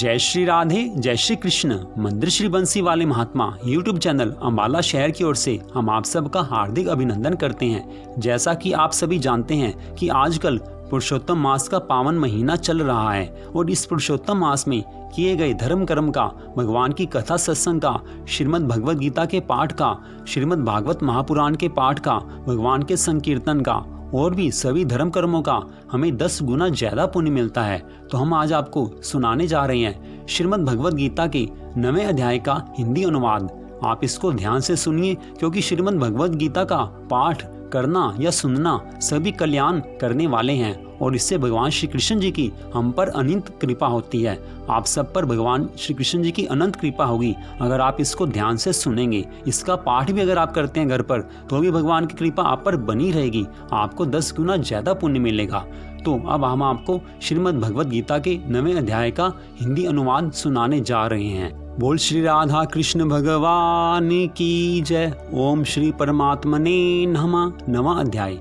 जय श्री राधे, जय श्री कृष्ण। मंदिर श्री बंसी वाले महात्मा यूट्यूब चैनल अम्बाला शहर की ओर से हम आप सबका हार्दिक अभिनंदन करते हैं। जैसा कि आप सभी जानते हैं कि आजकल पुरुषोत्तम मास का पावन महीना चल रहा है और इस पुरुषोत्तम मास में किए गए धर्म कर्म का, भगवान की कथा सत्संग का, श्रीमद् भगवद गीता के पाठ का, श्रीमद् भागवत महापुराण के पाठ का, भगवान के संकीर्तन का और भी सभी धर्म कर्मों का हमें 10 गुना ज्यादा पुण्य मिलता है। तो हम आज आपको सुनाने जा रहे हैं श्रीमद् भगवद गीता के 9वें अध्याय का हिंदी अनुवाद। आप इसको ध्यान से सुनिए, क्योंकि श्रीमद् भगवद गीता का पाठ करना या सुनना सभी कल्याण करने वाले हैं और इससे भगवान श्री कृष्ण जी की हम पर अनंत कृपा होती है। आप सब पर भगवान श्री कृष्ण जी की अनंत कृपा होगी अगर आप इसको ध्यान से सुनेंगे। इसका पाठ भी अगर आप करते हैं घर पर तो भी भगवान की कृपा आप पर बनी रहेगी, आपको 10 गुना ज्यादा पुण्य मिलेगा। तो अब हम आपको श्रीमद् भगवद गीता के 9वें अध्याय का हिंदी अनुवाद सुनाने जा रहे हैं। बोल श्री राधा कृष्ण भगवान की जय। ओम श्री परमात्मने नमः। 9वां अध्याय।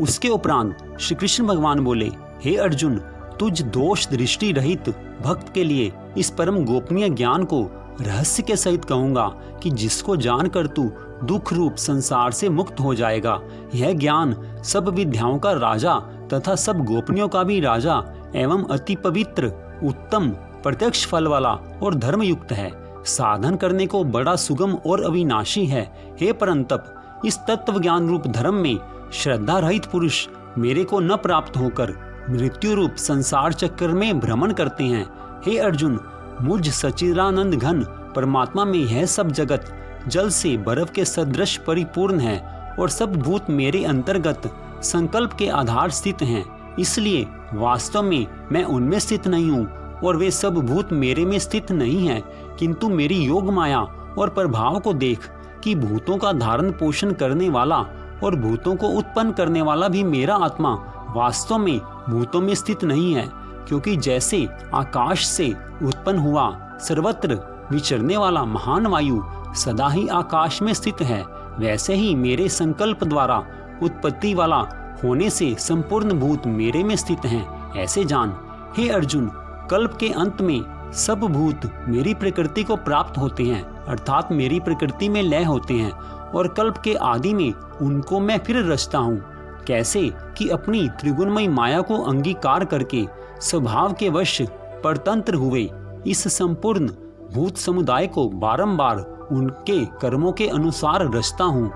उसके उपरांत श्री कृष्ण भगवान बोले, हे अर्जुन, तुझ दोष दृष्टि रहित भक्त के लिए इस परम गोपनीय ज्ञान को रहस्य के सहित कहूंगा कि जिसको जानकर तू दुख रूप संसार से मुक्त हो जाएगा। यह ज्ञान सब विद्याओं का राजा तथा सब गोपनियों का भी राजा एवं अति पवित्र, उत्तम, प्रत्यक्ष फल वाला और धर्मयुक्त है। साधन करने को बड़ा सुगम और अविनाशी है। हे परंतप, इस तत्व ज्ञान रूप धर्म में श्रद्धा रहित पुरुष मेरे को न प्राप्त होकर मृत्यु रूप संसार चक्र में भ्रमण करते हैं। हे अर्जुन, मुझ सच्चिदानंद घन परमात्मा में यह सब जगत जल से बर्फ के सदृश परिपूर्ण है और सब भूत मेरे अंतर्गत संकल्प के आधार स्थित हैं। इसलिए वास्तव में मैं उनमें स्थित नहीं हूँ और वे सब भूत मेरे में स्थित नहीं हैं, किंतु मेरी योग माया और प्रभाव को देख कि भूतों का धारण पोषण करने वाला और भूतों को उत्पन्न करने वाला भी मेरा आत्मा वास्तव में भूतों में स्थित नहीं है। क्योंकि जैसे आकाश से उत्पन्न हुआ सर्वत्र विचरने वाला महान वायु सदा ही आकाश में स्थित है, वैसे ही मेरे संकल्प द्वारा उत्पत्ति वाला होने से संपूर्ण भूत मेरे में स्थित हैं। ऐसे जान, हे अर्जुन, कल्प के अंत में सब भूत मेरी प्रकृति को प्राप्त होते हैं, अर्थात मेरी प्रकृति में लय होते हैं और कल्प के आदि में उनको मैं फिर रचता हूँ। कैसे कि अपनी त्रिगुणमयी माया को अंगीकार करके स्वभाव के वश परतंत्र हुए इस संपूर्ण भूत समुदाय को बारंबार उनके कर्मों के अनुसार रचता हूँ।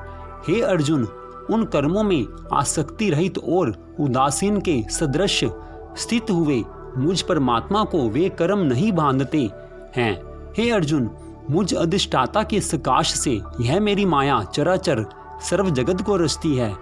हे अर्जुन, उन कर्मों में आसक्ति रहित और उदासीन के सदृश स्थित हुए मुझ परमात्मा को वे कर्म नहीं बांधते हैं। हे अर्जुन, मुझ अधिष्ठाता के सकाश से यह मेरी माया चराचर सर्व जगत को रचती है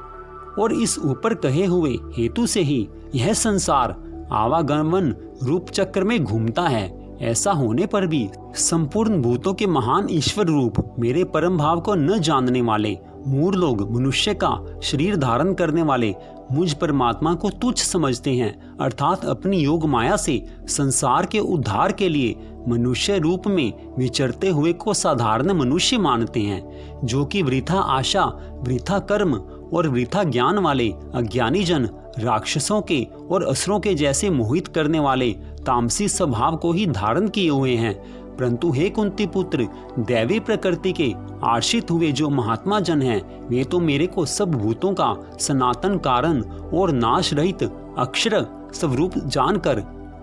और इस ऊपर कहे हुए हेतु से ही यह संसार आवागमन रूप चक्र में घूमता है। ऐसा होने पर भी संपूर्ण भूतों के महान ईश्वर रूप मेरे परम भाव को न जानने वाले मूढ़ लोग मनुष्य का शरीर धारण करने वाले मुझ परमात्मा को तुच्छ समझते हैं, अर्थात अपनी योग माया से संसार के उद्धार के लिए मनुष्य रूप में विचरते हुए को साधारण मनुष्य मानते हैं, जो कि वृथा आशा, वृथा कर्म और वृथा ज्ञान वाले अज्ञानी जन राक्षसों के और असुरों के जैसे मोहित करने वाले तामसी स्वभाव को ही धारण किए हुए हैं। परंतु हे कुंती पुत्र, दैवी प्रकृति के आश्रित हुए जो महात्मा जन हैं, वे तो मेरे को सब भूतों का सनातन कारण और नाश रहित अक्षर स्वरूप जानकर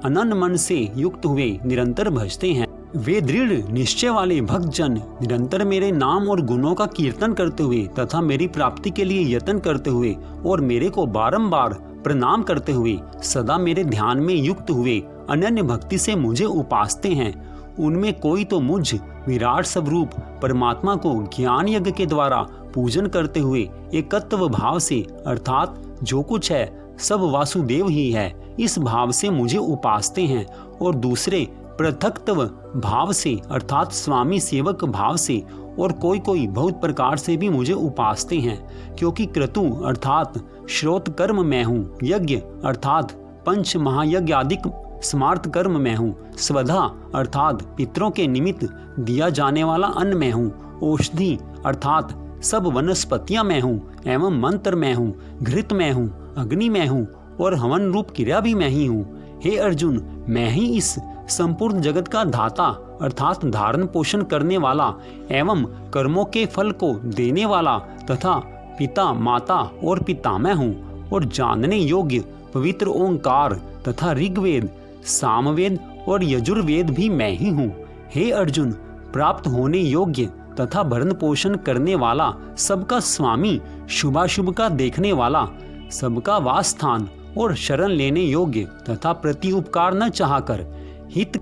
अनन्य मन से युक्त हुए निरंतर भजते हैं। वे दृढ़ निश्चय वाले भक्त जन निरंतर मेरे नाम और गुणों का कीर्तन करते हुए तथा मेरी प्राप्ति के लिए यत्न करते हुए और मेरे को बारंबार प्रणाम करते हुए सदा मेरे ध्यान में युक्त हुए अनन्य भक्ति से मुझे उपासते हैं। उनमें कोई तो मुझ विराट स्वरूप परमात्मा को ज्ञान यज्ञ के द्वारा पूजन करते हुए एकत्व भाव से, अर्थात जो कुछ है सब वासुदेव ही है, इस भाव से मुझे उपासते हैं और दूसरे पृथक्त्व भाव से, अर्थात स्वामी सेवक भाव से और कोई बहुत प्रकार से भी मुझे उपासते हैं। क्योंकि क्रतु अर्थात श्रोत कर्म मैं हूँ, यज्ञ अर्थात पंच महायज्ञ आदि स्मार्थ कर्म मैं हूँ, स्वधा अर्थात पितरों के निमित्त दिया जाने वाला अन्न मैं हूँ, औषधि अर्थात सब वनस्पतियाँ मैं हूँ, एवं मंत्र मैं हूँ, घृत मैं हूँ, अग्नि मैं हूँ और हवन रूप क्रिया भी मैं ही हूँ। हे अर्जुन, मैं ही इस संपूर्ण जगत का धाता अर्थात धारण पोषण करने वाला एवं कर्मों के फल को देने वाला तथा पिता माता और पितामह हूँ और जानने योग्य पवित्र ओंकार तथा ऋग्वेद सामवेद और यजुर्वेद भी मैं ही हूँ। हे अर्जुन, प्राप्त होने योग्य तथा भरण पोषण करने वाला, सबका स्वामी, शुभाशुभ का देखने वाला, सबका वास स्थान और शरण लेने योग्य तथा प्रति उपकार न चाहकर हित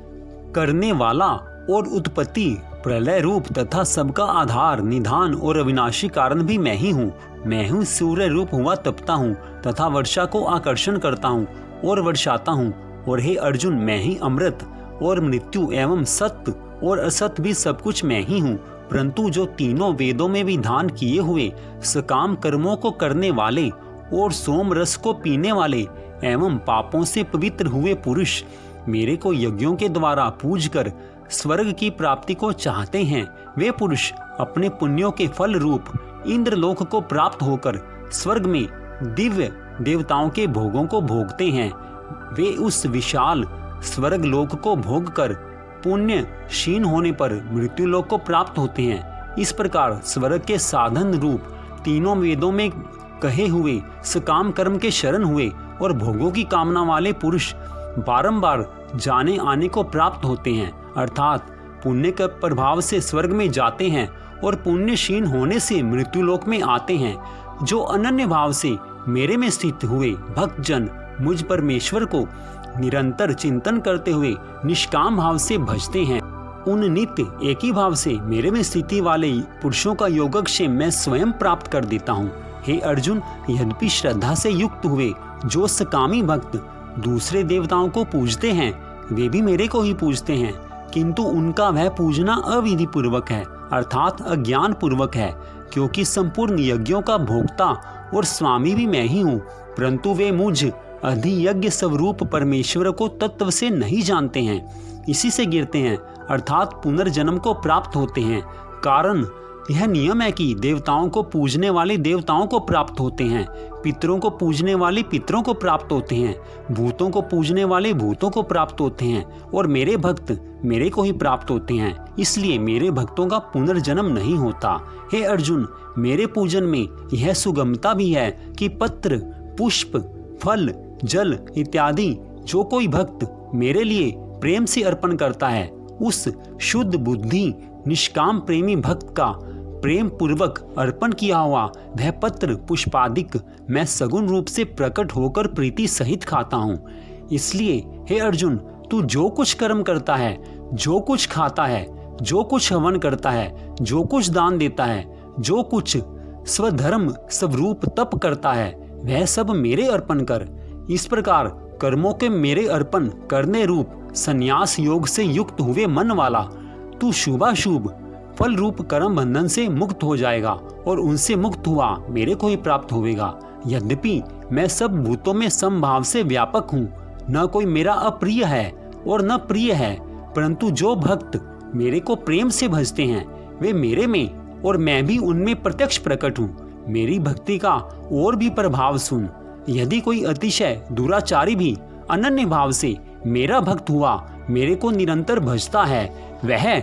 करने वाला और उत्पत्ति प्रलय रूप तथा सबका आधार निधान और अविनाशी कारण भी मैं ही हूँ। मैं हूँ सूर्य रूप हुआ तपता हूँ तथा वर्षा को आकर्षण करता हूँ और वर्षाता हूँ। और हे अर्जुन, मैं ही अमृत और मृत्यु एवं सत्य और असत्य भी सब कुछ मैं ही हूँ। परंतु जो तीनों वेदों में विधान किए हुए सकाम कर्मों को करने वाले और सोम रस को पीने वाले एवं पापों से पवित्र हुए पुरुष मेरे को यज्ञों के द्वारा पूज कर स्वर्ग की प्राप्ति को चाहते हैं, वे पुरुष अपने पुण्यों के फल रूप इंद्रलोक को प्राप्त होकर स्वर्ग में दिव्य देवताओं के भोगों को भोगते हैं। वे उस विशाल स्वर्ग लोक को भोग कर पुण्य क्षीण होने पर मृत्यु लोक को प्राप्त होते हैं। इस प्रकार स्वर्ग के साधन रूप तीनों वेदों में कहे हुए सकाम कर्म के शरण हुए और भोगों की कामना वाले पुरुष बारंबार जाने आने को प्राप्त होते हैं, अर्थात पुण्य के प्रभाव से स्वर्ग में जाते हैं और पुण्य क्षीण होने से मृत्यु लोक में आते हैं। जो अनन्य भाव से मेरे में स्थित हुए भक्तजन मुझ परमेश्वर को निरंतर चिंतन करते हुए निष्काम भाव से भजते हैं, उन नित्य एक ही भाव से मेरे में स्थिति वाले पुरुषों का योगक्षेम मैं स्वयं प्राप्त कर देता हूँ। हे अर्जुन, यद्यपि श्रद्धा से युक्त हुए जो सकामी भक्त दूसरे देवताओं को पूजते हैं वे भी मेरे को ही पूजते हैं, किंतु उनका वह पूजना अविधि पूर्वक है अर्थात अज्ञान पूर्वक है, क्योंकि संपूर्ण यज्ञों का भोक्ता और स्वामी भी मैं ही हूँ। परंतु वे मुझ अधियज्ञ स्वरूप परमेश्वर को तत्व से नहीं जानते हैं, इसी से गिरते हैं अर्थात पुनर्जन्म को प्राप्त होते हैं। कारण यह नियम है कि देवताओं को पूजने वाले देवताओं को प्राप्त होते हैं, पितरों को पूजने वाले पितरों को प्राप्त होते हैं, भूतों को पूजने वाले भूतों को प्राप्त होते हैं और मेरे भक्त मेरे को ही प्राप्त होते हैं। इसलिए मेरे भक्तों का पुनर्जन्म नहीं होता। हे अर्जुन, मेरे पूजन में यह सुगमता भी है कि पत्र पुष्प फल जल इत्यादि जो कोई भक्त मेरे लिए प्रेम से अर्पण करता है, उस शुद्ध बुद्धि निष्काम प्रेमी भक्त का प्रेम पूर्वक अर्पण किया हुआ वह पत्र पुष्पादिक मैं सगुण रूप से प्रकट होकर प्रीति सहित खाता हूँ। इसलिए हे अर्जुन, तू जो कुछ कर्म करता है, जो कुछ खाता है, जो कुछ हवन करता है, जो कुछ दान देता है, जो कुछ स्वधर्म स्वरूप तप करता है, वह सब मेरे अर्पण कर। इस प्रकार कर्मों के मेरे अर्पण करने रूप संन्यास योग से युक्त हुए मन वाला तू शुभाशुभ फल रूप कर्म बंधन से मुक्त हो जाएगा और उनसे मुक्त हुआ मेरे को ही प्राप्त होवेगा। यद्यपि मैं सब भूतों में समभाव से व्यापक हूँ, न कोई मेरा अप्रिय है और न प्रिय है, परंतु जो भक्त मेरे को प्रेम से भजते हैं वे मेरे में और मैं भी उनमें प्रत्यक्ष प्रकट हूँ। मेरी भक्ति का और भी प्रभाव सुन। यदि कोई अतिशय दुराचारी भी अनन्य भाव से मेरा भक्त हुआ मेरे को निरंतर भजता है, वह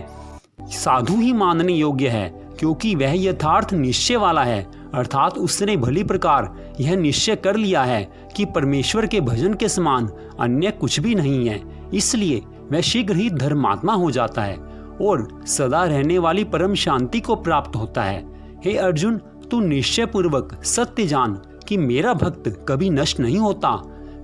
साधु ही मानने योग्य है, क्योंकि वह यथार्थ निश्चय वाला है, अर्थात उसने भली प्रकार यह निश्चय कर लिया है कि परमेश्वर के भजन के समान अन्य कुछ भी नहीं है। इसलिए वह शीघ्र ही धर्मात्मा हो जाता है और सदा रहने वाली परम शांति को प्राप्त होता है। हे अर्जुन, तू निश्चय पूर्वक सत्य जान कि मेरा भक्त कभी नष्ट नहीं होता,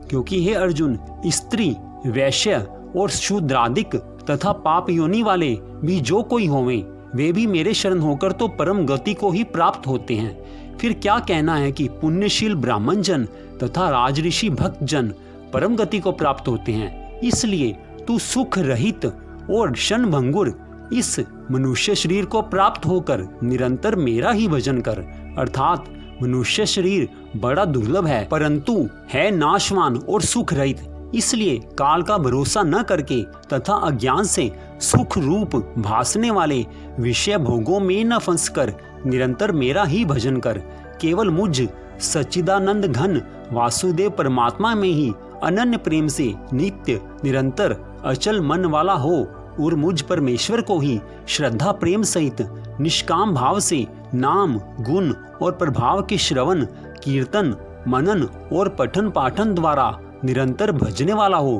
क्योंकि हे अर्जुन, स्त्री वैश्य और शूद्रादिक तथा पाप योनि वाले भी जो कोई होवें वे भी मेरे शरण होकर तो परम गति को ही प्राप्त होते हैं। फिर क्या कहना है कि पुण्यशील ब्राह्मण जन तथा राजऋषि भक्त जन परम गति को प्राप्त होते हैं। इसलिए तू सुख रहित और क्षण भंगुर इस मनुष्य शरीर को प्राप्त होकर निरंतर मेरा ही भजन कर, अर्थात मनुष्य शरीर बड़ा दुर्लभ है परंतु है नाशवान और सुख रहित। इसलिए काल का भरोसा न करके तथा अज्ञान से सुख रूप भासने वाले विषय भोगों में न फंसकर निरंतर मेरा ही भजन कर। केवल मुझ सच्चिदानंद घन वासुदेव परमात्मा में ही अनन्य प्रेम से नित्य निरंतर अचल मन वाला हो और मुझ परमेश्वर को ही श्रद्धा प्रेम सहित निष्काम भाव से नाम गुण और प्रभाव के श्रवण कीर्तन मनन और पठन पाठन द्वारा निरंतर भजने वाला हो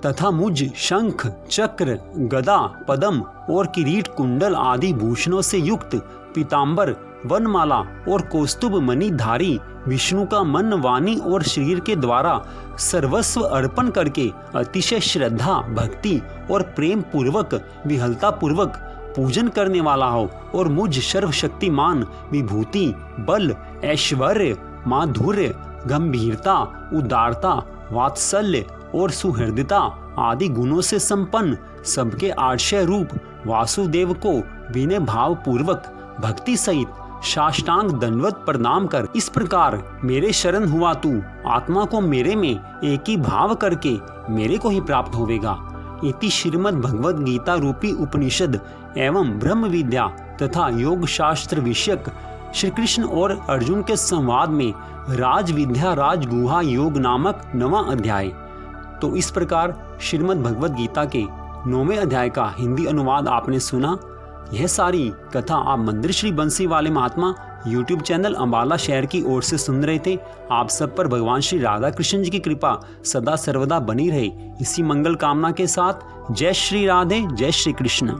तथा मुझ शंख चक्र गदा पदम और किरीट कुंडल आदि भूषणों से युक्त पीतांबर वनमाला और कौस्तुभ मणि धारी विष्णु का मन वाणी और शरीर के द्वारा सर्वस्व अर्पण करके अतिशय श्रद्धा भक्ति और प्रेम पूर्वक विहलता पूर्वक पूजन करने वाला हो और मुझ सर्वशक्तिमान विभूति बल ऐश्वर्य माधुर्य गंभीरता उदारता वात्सल्य और सुहृदता आदि गुणों से संपन्न सबके आश्रय रूप वासुदेव को विनय भाव पूर्वक भक्ति सहित साष्टांग दंडवत प्रणाम कर इस प्रकार मेरे शरण हुआ तू आत्मा को मेरे में एक ही भाव करके मेरे को ही प्राप्त होवेगा। इति श्रीमद् भगवद गीता रूपी उपनिषद एवं ब्रह्म विद्या तथा योग शास्त्र विषयक श्री कृष्ण और अर्जुन के संवाद में राज विद्या राज गुहा योग नामक 9वां अध्याय। तो इस प्रकार श्रीमद् भगवद गीता के 9वें अध्याय का हिंदी अनुवाद आपने सुना। यह सारी कथा आप मंदिर श्री बंसी वाले महात्मा यूट्यूब चैनल अंबाला शहर की ओर से सुन रहे थे। आप सब पर भगवान श्री राधा कृष्ण जी की कृपा सदा सर्वदा बनी रहे, इसी मंगल कामना के साथ जय श्री राधे जय श्री कृष्ण।